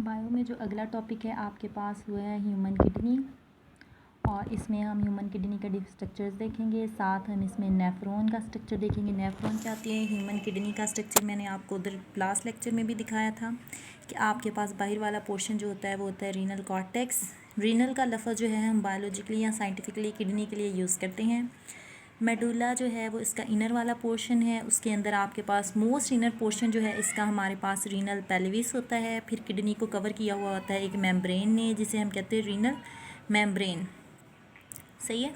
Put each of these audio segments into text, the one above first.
Bio में जो अगला टॉपिक है आपके पास वो है ह्यूमन किडनी। और इसमें हम ह्यूमन किडनी का स्ट्रक्चर्स देखेंगे, साथ हम इसमें नेफ्रॉन का स्ट्रक्चर देखेंगे। नेफ्रॉन क्या होती है? ह्यूमन किडनी का स्ट्रक्चर मैंने आपको उधर लास्ट लेक्चर में भी दिखाया था कि आपके पास बाहर वाला पोर्शन जो होता है वो होता है रीनल कॉर्टेक्स। रीनल का लफ्ज़ जो है हम बायोलॉजिकली या साइंटिफिकली किडनी के लिए यूज़ करते हैं। मेडुला जो है वो इसका इनर वाला पोर्शन है, उसके अंदर आपके पास मोस्ट इनर पोर्शन जो है इसका हमारे पास रीनल पेल्विस होता है। फिर किडनी को कवर किया हुआ होता है एक मेम्ब्रेन ने, जिसे हम कहते हैं रीनल मेम्ब्रेन। सही है।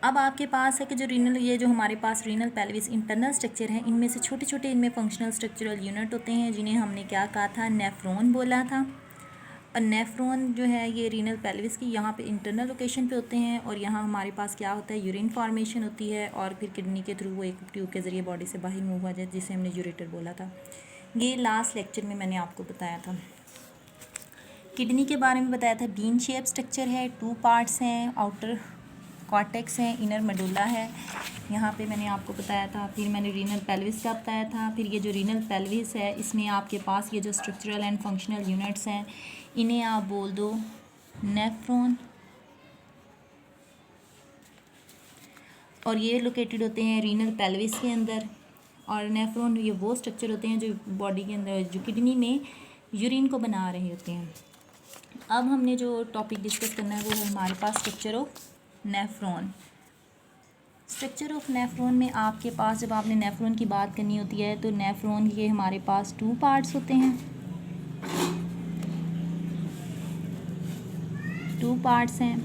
अब आपके पास है कि जो रीनल, ये जो हमारे पास रीनल पेल्विस इंटरनल स्ट्रक्चर है, इनमें से छोटे छोटे इनमें फंक्शनल स्ट्रक्चरल यूनिट होते हैं जिन्हें हमने क्या कहा था? नेफ्रॉन बोला था। और नेफ्रॉन जो है ये रीनल पेल्विस की यहाँ पे इंटरनल लोकेशन पे होते हैं, और यहाँ हमारे पास क्या होता है? यूरिन फॉर्मेशन होती है, और फिर किडनी के थ्रू वो एक ट्यूब के ज़रिए बॉडी से बाहर मूव हो जाए, जिसे हमने यूरेटर बोला था। ये लास्ट लेक्चर में मैंने आपको बताया था। किडनी के बारे में बताया था, बीन शेप स्ट्रक्चर है, 2 पार्ट्स हैं, आउटर कॉर्टेक्स है, इनर मेडुला है, यहाँ पे मैंने आपको बताया था। फिर मैंने रीनल पेल्विस का बताया था। फिर ये जो रीनल पेल्विस है इसमें आपके पास ये जो स्ट्रक्चरल एंड फंक्शनल यूनिट्स हैं इन्हें आप बोल दो नेफ्रॉन, और ये लोकेटेड होते हैं रीनल पेल्विस के अंदर। और नेफ्रॉन ये वो स्ट्रक्चर होते हैं जो बॉडी के अंदर, जो किडनी में यूरिन को बना रहे होते हैं। अब हमने जो टॉपिक डिस्कस करना है वो है हमारे पास structure of nephron. Structure of nephron में आपके पास जब आपने नेफ्रॉन की बात करनी होती है तो नेफ्रॉन के हमारे पास 2 पार्ट्स होते हैं। 2 पार्ट्स हैं,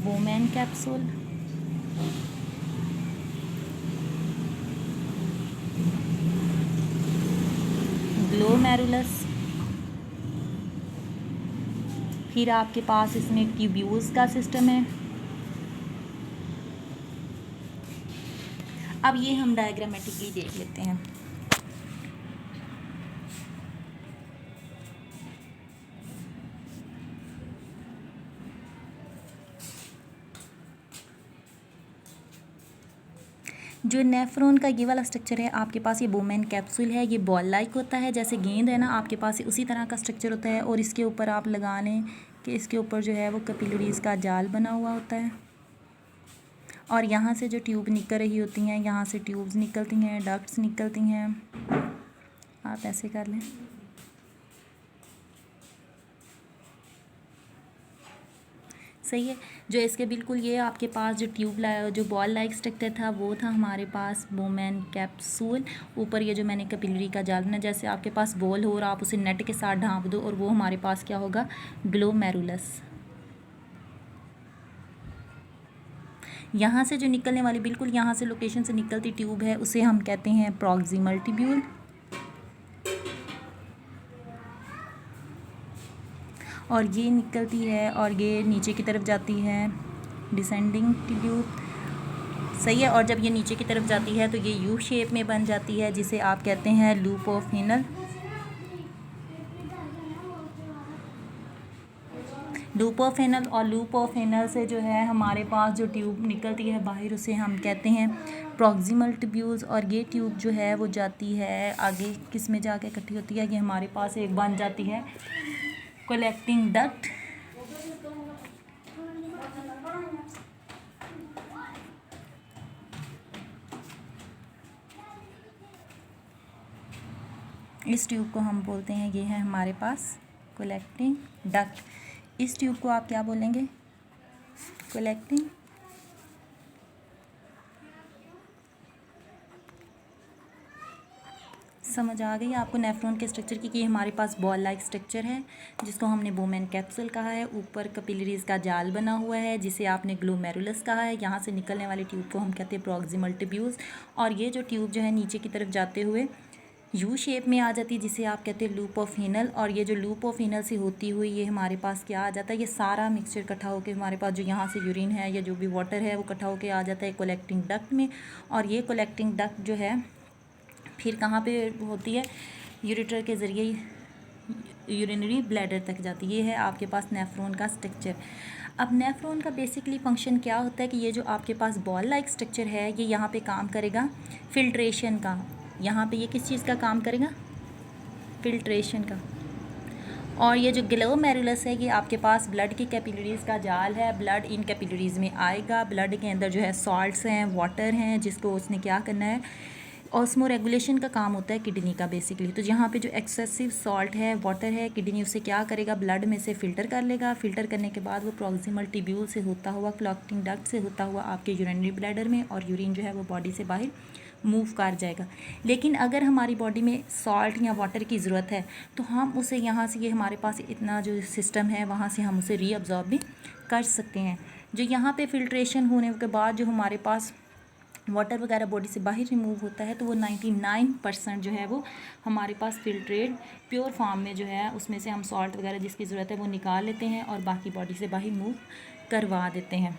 बोमेन कैप्सूल ग्लोमेरुलस। फिर आपके पास इसमें ट्यूब्यूल्स का सिस्टम है। अब ये हम डायग्रामेटिकली देख लेते हैं। जो नेफ्रॉन का ये वाला स्ट्रक्चर है आपके पास, ये बोमेन कैप्सूल है, ये बॉल लाइक होता है, जैसे गेंद है ना आपके पास, उसी तरह का स्ट्रक्चर होता है। और इसके ऊपर आप लगा लें कि इसके ऊपर जो है वो कैपिलरीज का जाल बना हुआ होता है, और यहाँ से जो ट्यूब निकल रही होती हैं, यहाँ से ट्यूब्स निकलती हैं, डक्ट्स निकलती हैं। आप ऐसे कर लें। सही है। जो इसके बिल्कुल ये आपके पास जो जो बॉल लाइक स्ट्रक्चर था वो था हमारे पास बोमेन कैप्सूल। ऊपर ये जो मैंने कैपिलरी का जाल ना, जैसे आपके पास बॉल हो और आप उसे नेट के साथ ढांप दो, और वो हमारे पास क्या होगा? ग्लोमेरुलस। यहाँ से जो निकलने वाली, बिल्कुल यहाँ से लोकेशन से निकलती ट्यूब है उसे हम कहते हैं प्रॉक्सिमल ट्यूब्यूल। और ये निकलती है और ये नीचे की तरफ जाती है डिसेंडिंग ट्यूब। सही है। और जब ये नीचे की तरफ जाती है तो ये यू शेप में बन जाती है, जिसे आप कहते हैं loop of Henle. Loop of Henle, और लूप ऑफ हेनल से जो है हमारे पास जो ट्यूब निकलती है बाहर उसे हम कहते हैं प्रॉक्सिमल ट्यूब्यूल्स। और ये ट्यूब जो है वो जाती है आगे, किस में जाके इकट्ठी होती है? ये हमारे पास एक बन जाती है कलेक्टिंग डक्ट। इस ट्यूब को हम बोलते हैं, ये है हमारे पास कलेक्टिंग डक्ट। इस ट्यूब को आप क्या बोलेंगे? कलेक्टिंग। समझ आ गई आपको नेफ्रॉन के स्ट्रक्चर की कि हमारे पास बॉल लाइक स्ट्रक्चर है जिसको हमने बोमेन कैप्सूल कहा है। ऊपर कैपिलरीज का जाल बना हुआ है जिसे आपने ग्लोमेरुलस कहा है। यहाँ से निकलने वाली ट्यूब को हम कहते हैं प्रॉक्सिमल ट्यूब्यूल्स। और ये जो ट्यूब जो है नीचे की तरफ जाते हुए यू शेप में आ जाती है, जिसे आप कहते हैं लूप ऑफ हेनल। और ये जो लूप ऑफ हेनल से होती हुई ये हमारे पास क्या आ जाता है? ये सारा मिक्सचर इकट्ठा होकर हमारे पास जो यहाँ से यूरिन है या जो भी वाटर है वो इकट्ठा होकर आ जाता है कलेक्टिंग डक्ट में। और ये कलेक्टिंग डक्ट जो है फिर कहाँ पे होती है? यूरेटर के ज़रिए यूरिनरी ब्लैडर तक जाती है। ये है आपके पास नेफ्रॉन का स्ट्रक्चर। अब नेफ्रॉन का बेसिकली फंक्शन क्या होता है कि ये जो आपके पास बॉल लाइक स्ट्रक्चर है ये यहाँ पे काम करेगा फिल्ट्रेशन का। यहाँ पे ये किस चीज़ का काम करेगा? फिल्ट्रेशन का। और ये जो ग्लोमेरुलस है ये आपके पास ब्लड की कैपिलरीज़ का जाल है। ब्लड इन कैपिलरीज़ में आएगा। ब्लड के अंदर जो है सॉल्ट्स हैं, वाटर हैं, जिसको उसने क्या करना है, ऑस्मो रेगुलेशन का काम होता है किडनी का बेसिकली। तो यहाँ पे जो एक्सेसिव सॉल्ट है, वाटर है, किडनी उसे क्या करेगा, ब्लड में से फ़िल्टर कर लेगा। फ़िल्टर करने के बाद वो प्रॉक्सिमल ट्यूब्यूल से होता हुआ, क्लॉटिंग डक्ट से होता हुआ आपके यूरिनरी ब्लैडर में, और यूरिन जो है वो बॉडी से बाहर मूव कर जाएगा। लेकिन अगर हमारी बॉडी में सॉल्ट या वाटर की ज़रूरत है तो हम उसे यहाँ से, ये हमारे पास इतना जो सिस्टम है वहाँ से हम उसे रीअब्जॉर्ब भी कर सकते हैं। जो यहाँ पे फ़िल्ट्रेशन होने के बाद जो हमारे पास वाटर वगैरह बॉडी से बाहर रिमूव होता है तो वो 99% जो है वो हमारे पास फ़िल्ट्रेट प्योर फॉर्म में जो है उसमें से हम सॉल्ट वगैरह जिसकी ज़रूरत है वो निकाल लेते हैं और बाकी बॉडी से बाहर मूव करवा देते हैं।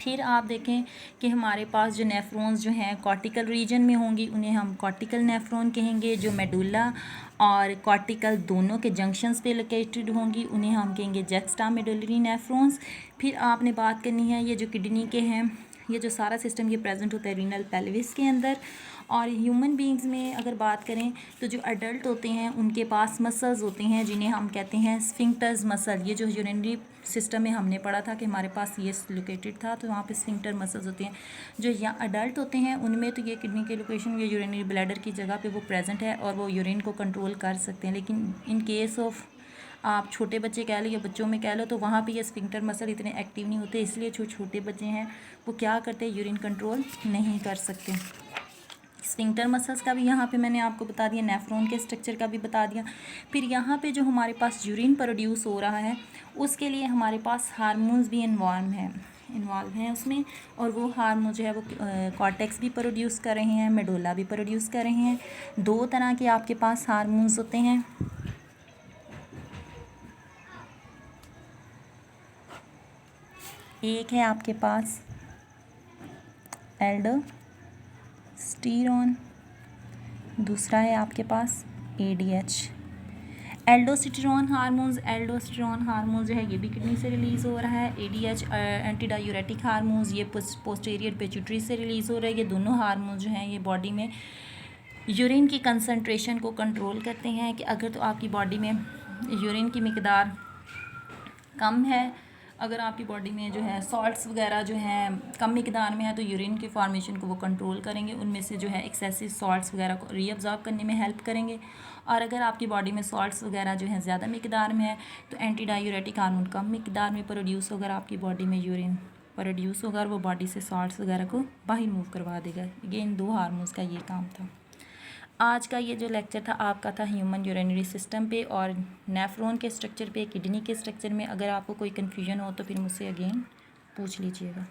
फिर आप देखें कि हमारे पास जो नेफ्रॉन्स जो हैं कॉर्टिकल रीजन में होंगी, उन्हें हम कॉर्टिकल नेफ्रॉन कहेंगे। जो मेडुला और कॉर्टिकल दोनों के जंक्शंस पे लोकेटेड होंगी उन्हें हम कहेंगे जक्स्टा मेडुलरी नेफ्रॉन्स। फिर आपने बात करनी है ये जो किडनी के हैं, ये जो सारा सिस्टम ये प्रेजेंट होता है रीनल पेल्विस के अंदर। और ह्यूमन बींग्स में अगर बात करें तो जो अडल्ट होते हैं उनके पास मसल्स होते हैं जिन्हें हम कहते हैं स्फिंक्टर्स मसल। ये जो यूरिनरी सिस्टम में हमने पढ़ा था कि हमारे पास ये लोकेटेड था, तो वहाँ पे स्फिंक्टर मसल्स होते हैं। जो यहाँ अडल्ट होते हैं उनमें तो ये किडनी के लोकेशन या यूरिनरी ब्लैडर की जगह पे वो प्रेजेंट है और वो यूरिन को कंट्रोल कर सकते हैं। लेकिन इन केस ऑफ आप छोटे बच्चे कह लो या बच्चों में कह लो तो वहाँ पे ये स्फिंक्टर मसल इतने एक्टिव नहीं होते, इसलिए जो छोटे बच्चे हैं वो क्या करते हैं, यूरिन कंट्रोल नहीं कर सकते। स्फिंक्टर मसल्स का भी यहाँ पे मैंने आपको बता दिया, नेफ्रॉन के स्ट्रक्चर का भी बता दिया। फिर यहाँ पे जो हमारे पास यूरिन प्रोड्यूस हो रहा है उसके लिए हमारे पास हार्मोन्स भी इन्वॉल्व हैं उसमें, और वो हार्मोन जो है वो कॉर्टेक्स भी प्रोड्यूस कर रहे हैं, मेडुला भी प्रोड्यूस कर रहे हैं। दो तरह के आपके पास हार्मोन्स होते हैं। एक है आपके पास एल्डोस्टेरोन, दूसरा है आपके पास ADH। एल्डोस्टेरोन हार्मोन जो है ये भी किडनी से रिलीज़ हो रहा है। ADH एंटी डायूरेटिक हार्मोन्स ये पोस्टीरियर पिट्यूटरी से रिलीज़ हो रहा है। ये दोनों हार्मोन जो हैं ये बॉडी में यूरिन की कंसंट्रेशन को कंट्रोल करते हैं कि अगर तो आपकी बॉडी में यूरिन की मिकदार कम है, अगर आपकी बॉडी में जो है सॉल्ट्स वगैरह जो हैं कम मिकदार में है तो यूरिन की फॉर्मेशन को वो कंट्रोल करेंगे, उनमें से जो है एक्सेसिव सॉल्ट्स वगैरह को रीअब्जॉर्ब करने में हेल्प करेंगे। और अगर आपकी बॉडी में सॉल्ट्स वगैरह जो है ज़्यादा मिकदार में है तो एंटी डायूरेटिक हार्मोन कम मिकदार में प्रोड्यूस होकर आपकी बॉडी में यूरिन प्रोड्यूस होगा और वो बॉडी से सॉल्ट्स वगैरह को बाहर मूव करवा देगा। ये इन दो हार्मोन्स का ये काम था। आज का ये जो लेक्चर था आपका था ह्यूमन यूरिनरी सिस्टम पे और नेफ्रॉन के स्ट्रक्चर पे, किडनी के स्ट्रक्चर में। अगर आपको कोई कन्फ्यूजन हो तो फिर मुझसे अगेन पूछ लीजिएगा।